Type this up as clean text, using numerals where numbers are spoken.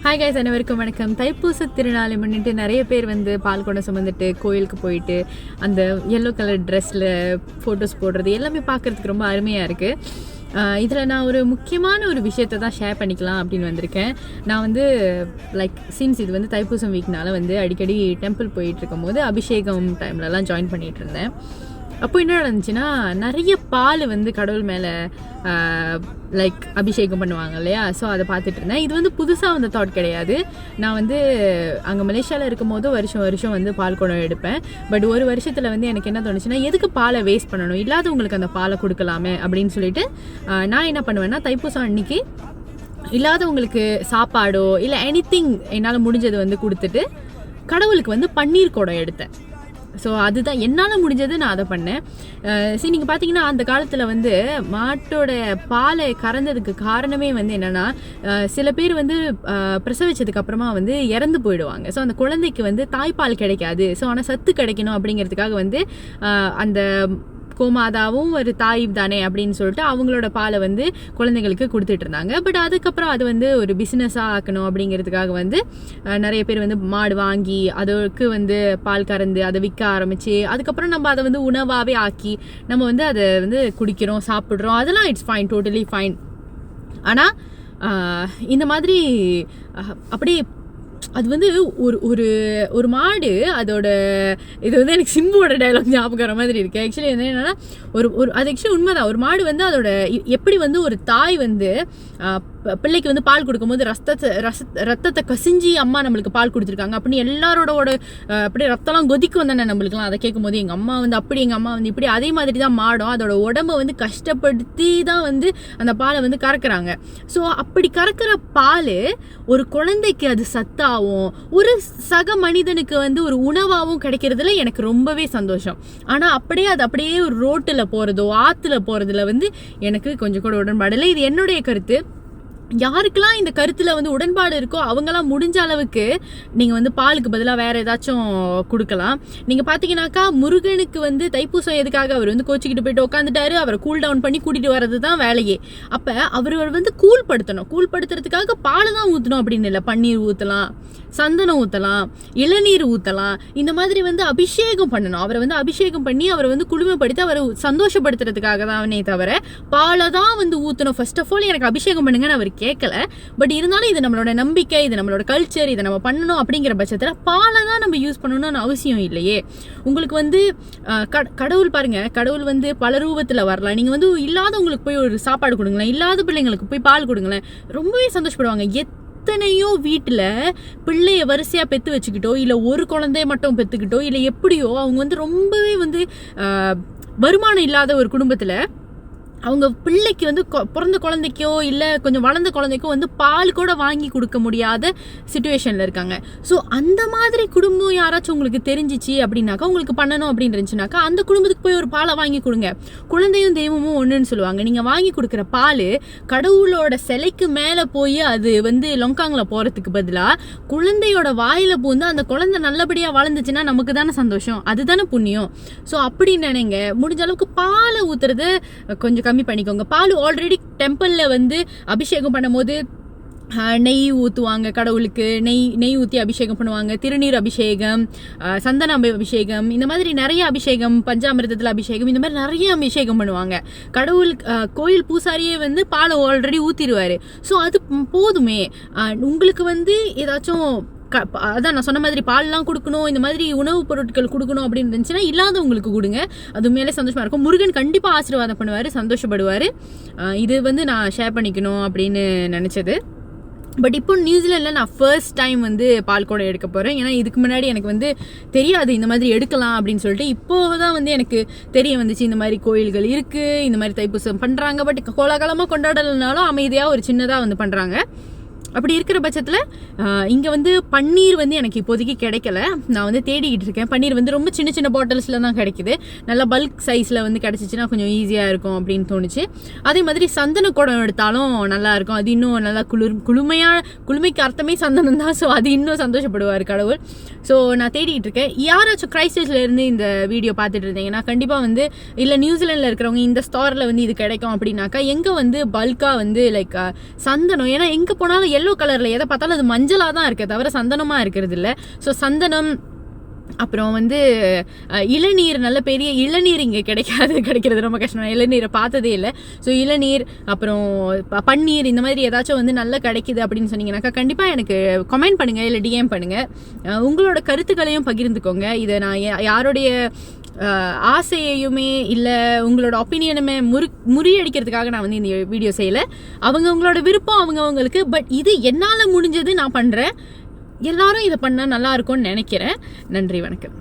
Hi guys, அனைவருக்கும் வணக்கம். தைப்பூச திருநாளை முன்னிட்டு நிறைய பேர் வந்து பால் குடம் சுமந்துட்டு கோயிலுக்கு போயிட்டு அந்த எல்லோ கலர் ட்ரெஸ்ஸில் ஃபோட்டோஸ் போடுறது எல்லாமே பார்க்குறதுக்கு ரொம்ப அருமையாக இருக்குது. இதில் நான் ஒரு முக்கியமான ஒரு விஷயத்தை தான் ஷேர் பண்ணிக்கலாம் அப்படின்னு வந்திருக்கேன். நான் வந்து சின்ஸ் இது வந்து தைப்பூசம் வீக்னால வந்து அடிக்கடி டெம்பிள் போயிட்டு இருக்கும் போது அபிஷேகம் டைம்லலாம் ஜாயின் பண்ணிகிட்டு இருந்தேன். அப்போ என்ன நடந்துச்சுன்னா, நிறைய பால் வந்து கடவுள் மேலே அபிஷேகம் பண்ணுவாங்க இல்லையா. ஸோ அதை பார்த்துட்டு இருந்தேன். இது வந்து புதுசாக வந்த தாட் கிடையாது. நான் வந்து அங்கே மலேசியாவில் இருக்கும் போது வருஷம் வந்து பால் குடம் எடுப்பேன். பட் ஒரு வருஷத்தில் வந்து எனக்கு என்ன தோணுச்சுன்னா, எதுக்கு பாலை வேஸ்ட் பண்ணணும், இல்லாதவங்களுக்கு அந்த பாலை கொடுக்கலாமே அப்படின்னு சொல்லிட்டு நான் என்ன பண்ணுவேன்னா, தைப்பூசம் அன்னைக்கு இல்லாதவங்களுக்கு சாப்பாடோ இல்லை எனிதிங் என்னால் முடிஞ்சது வந்து கொடுத்துட்டு கடவுளுக்கு வந்து பன்னீர் குடம் எடுத்தேன். ஸோ அதுதான் என்னால் முடிஞ்சது, நான் அதை பண்ணேன். சரி, நீங்கள் பார்த்தீங்கன்னா அந்த காலத்தில் வந்து மாட்டோட பாலை கறந்ததுக்கு காரணமே வந்து என்னென்னா, சில பேர் வந்து பிரசவிச்சதுக்கு அப்புறமா வந்து இறந்து போயிடுவாங்க. ஸோ அந்த குழந்தைக்கு வந்து தாய்ப்பால் கிடைக்காது. ஸோ ஆனால் சத்து கிடைக்கணும் அப்படிங்கிறதுக்காக வந்து அந்த கோமாதாவும் ஒரு தாய் தானே அப்படின்னு சொல்லிட்டு அவங்களோட பாலை வந்து குழந்தைகளுக்கு கொடுத்துட்டு இருந்தாங்க. பட் அதுக்கப்புறம் அது வந்து ஒரு பிஸ்னஸாக ஆக்கணும் அப்படிங்கிறதுக்காக வந்து நிறைய பேர் வந்து மாடு வாங்கி அதற்கு வந்து பால் கறந்து அதை விற்க ஆரம்பிச்சு, அதுக்கப்புறம் நம்ம அதை வந்து உணவாகவே ஆக்கி நம்ம வந்து அதை வந்து குடிக்கிறோம், சாப்பிட்றோம். அதெல்லாம் இட்ஸ் ஃபைன், டோட்டலி ஃபைன். ஆனால் இந்த மாதிரி அப்படியே அது வந்து ஒரு ஒரு ஒரு மாடு அதோட, இது வந்து எனக்கு சிம்புவோட டைலாக் ஞாபகம் மாதிரி இருக்கு. ஆக்சுவலி என்னன்னா, அது ஆக்சுவலி உண்மைதான். ஒரு மாடு வந்து அதோட எப்படி வந்து ஒரு தாய் வந்து பிள்ளைக்கு வந்து பால் கொடுக்கும்போது ரத்தத்தை கசிஞ்சி அம்மா நம்மளுக்கு பால் கொடுத்துருக்காங்க அப்படின்னு எல்லாரோட அப்படியே ரத்தம்லாம் கொதிக்கும் தானே நம்மளுக்குலாம். அதை கேட்கும் போது எங்கள் அம்மா வந்து அப்படி, எங்கள் அம்மா வந்து இப்படி, அதே மாதிரி தான் மாடும் அதோட உடம்பை வந்து கஷ்டப்படுத்தி தான் வந்து அந்த பாலை வந்து கறக்குறாங்க. ஸோ அப்படி கறக்கிற பால் ஒரு குழந்தைக்கு அது சத்தாகவும் ஒரு சக மனிதனுக்கு வந்து ஒரு உணவாகவும் கிடைக்கிறதுல எனக்கு ரொம்பவே சந்தோஷம். ஆனால் அது அப்படியே ஒரு ரோட்டில் போகிறதோ ஆற்றுல போகிறதுல வந்து எனக்கு கொஞ்சம் கூட உடன்பாடு இல்லை. இது என்னுடைய கருத்து. யாருக்கெல்லாம் இந்த கருத்தில் வந்து உடன்பாடு இருக்கோ அவங்கெல்லாம் முடிஞ்ச அளவுக்கு நீங்கள் வந்து பாலுக்கு பதிலாக வேறு ஏதாச்சும் கொடுக்கலாம். நீங்கள் பார்த்தீங்கன்னாக்கா, முருகனுக்கு வந்து தைப்பூசம் எதுக்காக அவர் வந்து கோச்சிக்கிட்டு போயிட்டு உட்காந்துட்டாரு, அவரை கூல் டவுன் பண்ணி கூட்டிகிட்டு வர்றது தான் வேலையே. அப்போ அவர் வந்து கூல் படுத்துறதுக்காக பால் தான் ஊற்றணும் அப்படின்னு இல்லை. பன்னீர் ஊற்றலாம், சந்தனம் ஊற்றலாம், இளநீர் ஊற்றலாம். இந்த மாதிரி வந்து அபிஷேகம் பண்ணணும். அவரை வந்து அபிஷேகம் பண்ணி அவரை வந்து குளுமைப்படுத்தி அவரை சந்தோஷப்படுத்துறதுக்காக தானே தவிர பாலை தான் வந்து ஊற்றணும். ஃபர்ஸ்ட் ஆஃப் ஆல் எனக்கு அபிஷேகம் பண்ணுங்கன்னு அவர் கேட்கல. பட் இருந்தாலும் இது நம்மளோட நம்பிக்கை, இது நம்மளோட கல்ச்சர், இதை நம்ம பண்ணணும் அப்படிங்கிற பட்சத்தில் பாலை தான் நம்ம யூஸ் பண்ணணும்னு அவசியம் இல்லையே. உங்களுக்கு வந்து கடவுள் பாருங்க, கடவுள் வந்து பல ரூபத்தில் வரலாம். நீங்கள் வந்து இல்லாதவங்களுக்கு போய் ஒரு சாப்பாடு கொடுங்களேன், இல்லாத பிள்ளைங்களுக்கு போய் பால் கொடுங்களேன், ரொம்பவே சந்தோஷப்படுவாங்க. எத்தனையோ வீட்டில் பிள்ளைய வரிசையாக பெற்று வச்சுக்கிட்டோ இல்லை ஒரு குழந்தைய மட்டும் பெற்றுக்கிட்டோ இல்லை எப்படியோ அவங்க வந்து ரொம்பவே வந்து வருமானம் இல்லாத ஒரு குடும்பத்தில் அவங்க பிள்ளைக்கு வந்து பிறந்த குழந்தைக்கோ இல்லை கொஞ்சம் வளர்ந்த குழந்தைக்கோ வந்து பால் கூட வாங்கி கொடுக்க முடியாத சிச்சுவேஷனில் இருக்காங்க. ஸோ அந்த மாதிரி குடும்பம் யாராச்சும் உங்களுக்கு தெரிஞ்சிச்சு அப்படின்னாக்கா, உங்களுக்கு பண்ணணும் அப்படின்னு இருந்துச்சுனாக்கா, அந்த குடும்பத்துக்கு போய் ஒரு பாலை வாங்கி கொடுங்க. குழந்தையும் தெய்வமும் ஒன்றுன்னு சொல்லுவாங்க. நீங்கள் வாங்கி கொடுக்குற பால் கடவுளோட சிலைக்கு மேலே போய் அது வந்து லொங்காங்கில் போகிறதுக்கு பதிலாக குழந்தையோட வாயில் பூந்து அந்த குழந்தை நல்லபடியாக வளர்ந்துச்சுன்னா நமக்கு தானே சந்தோஷம், அதுதானே புண்ணியம். ஸோ அப்படின்னு நினைங்க. முடிஞ்ச அளவுக்கு பாலை ஊற்றுறது கொஞ்சம் கம்மி பண்ணிக்கோங்க. பால் ஆல்ரெடி டெம்பிளில் வந்து அபிஷேகம் பண்ணும் போது நெய் ஊற்றுவாங்க, கடவுளுக்கு நெய் ஊற்றி அபிஷேகம் பண்ணுவாங்க. திருநீர் அபிஷேகம், சந்தன அபிஷேகம், இந்த மாதிரி நிறைய அபிஷேகம், பஞ்சாமிர்தத்தில் அபிஷேகம், இந்த மாதிரி நிறைய அபிஷேகம் பண்ணுவாங்க. கடவுள் கோயில் பூசாரியே வந்து பாலை ஆல்ரெடி ஊற்றிடுவார். ஸோ அது போதுமே. உங்களுக்கு வந்து ஏதாச்சும் அதான் நான் சொன்ன மாதிரி பால்லாம் கொடுக்கணும், இந்த மாதிரி உணவுப் பொருட்கள் கொடுக்கணும் அப்படின்னு இருந்துச்சுன்னா இல்லாதவங்களுக்கு கொடுங்க. அது மேலே சந்தோஷமாக இருக்கும். முருகன் கண்டிப்பாக ஆசீர்வாதம் பண்ணுவார், சந்தோஷப்படுவார். இது வந்து நான் ஷேர் பண்ணிக்கணும் அப்படின்னு நினச்சது. பட் இப்போ நியூசிலாண்டில் நான் ஃபர்ஸ்ட் டைம் வந்து பால் குடம் எடுக்க போகிறேன். ஏன்னா இதுக்கு முன்னாடி எனக்கு வந்து தெரியாது இந்த மாதிரி எடுக்கலாம் அப்படின்னு சொல்லிட்டு. இப்போது தான் வந்து எனக்கு தெரிய வந்துச்சு இந்த மாதிரி கோயில்கள் இருக்குது, இந்த மாதிரி தைப்பூசம் பண்ணுறாங்க. பட் கோலாகலமாக கொண்டாடலைனாலும் அமைதியாக ஒரு சின்னதாக வந்து பண்ணுறாங்க. அப்படி இருக்கிற பட்சத்தில் இங்கே வந்து பன்னீர் வந்து எனக்கு இப்போதைக்கு கிடைக்கல. நான் வந்து தேடிக்கிட்டு இருக்கேன். பன்னீர் வந்து ரொம்ப சின்ன சின்ன பாட்டில்ஸில் தான் கிடைக்குது. நல்லா பல்க் சைஸில் வந்து கிடச்சிச்சின்னா கொஞ்சம் ஈஸியாக இருக்கும் அப்படின்னு தோணுச்சு. அதே மாதிரி சந்தன குடம் எடுத்தாலும் நல்லாயிருக்கும். அது இன்னும் நல்லா குளுமைக்கு அர்த்தமே சந்தனம் தான். ஸோ அது இன்னும் சந்தோஷப்படுவார் கடவுள். ஸோ நான் தேடிக்கிட்டு இருக்கேன். யாராச்சும் கிரைஸ்ட்சர்ச்சில் இருந்து இந்த வீடியோ பார்த்துட்டு இருந்தீங்கன்னா கண்டிப்பாக வந்து, இல்லை நியூசிலாண்டில் இருக்கிறவங்க இந்த ஸ்டோரில் வந்து இது கிடைக்கும் அப்படின்னாக்கா, எங்கே வந்து பல்காக வந்து சந்தனம், ஏன்னா எங்கே போனாலும் எல்லோ கலரில் எதை பார்த்தாலும் அது மஞ்சளாக தான் இருக்குது தவிர சந்தனமாக இருக்கிறது இல்லை. ஸோ சந்தனம், அப்புறம் வந்து இளநீர், நல்ல பெரிய இளநீர் இங்கே கிடைக்கிறது ரொம்ப கஷ்டம். இளநீரை பார்த்ததே இல்லை. ஸோ இளநீர், அப்புறம் பன்னீர், இந்த மாதிரி ஏதாச்சும் வந்து நல்லா கிடைக்குது அப்படின்னு சொன்னீங்கன்னாக்கா கண்டிப்பாக எனக்கு கமெண்ட் பண்ணுங்கள், இல்லை டிஎம் பண்ணுங்கள். உங்களோட கருத்துக்களையும் பகிர்ந்துக்கோங்க. இதை நான் யாருடைய ஆசையையுமே இல்லை உங்களோட ஒப்பீனியனுமே முறியடிக்கிறதுக்காக நான் வந்து இந்த வீடியோ செய்யலை. அவங்களோட விருப்பம் அவங்களுக்கு. பட் இது என்னால் முடிஞ்சது நான் பண்ணுறேன். எல்லாரும் இதை பண்ணால் நல்லா இருக்கும்னு நினைக்கிறேன். நன்றி, வணக்கம்.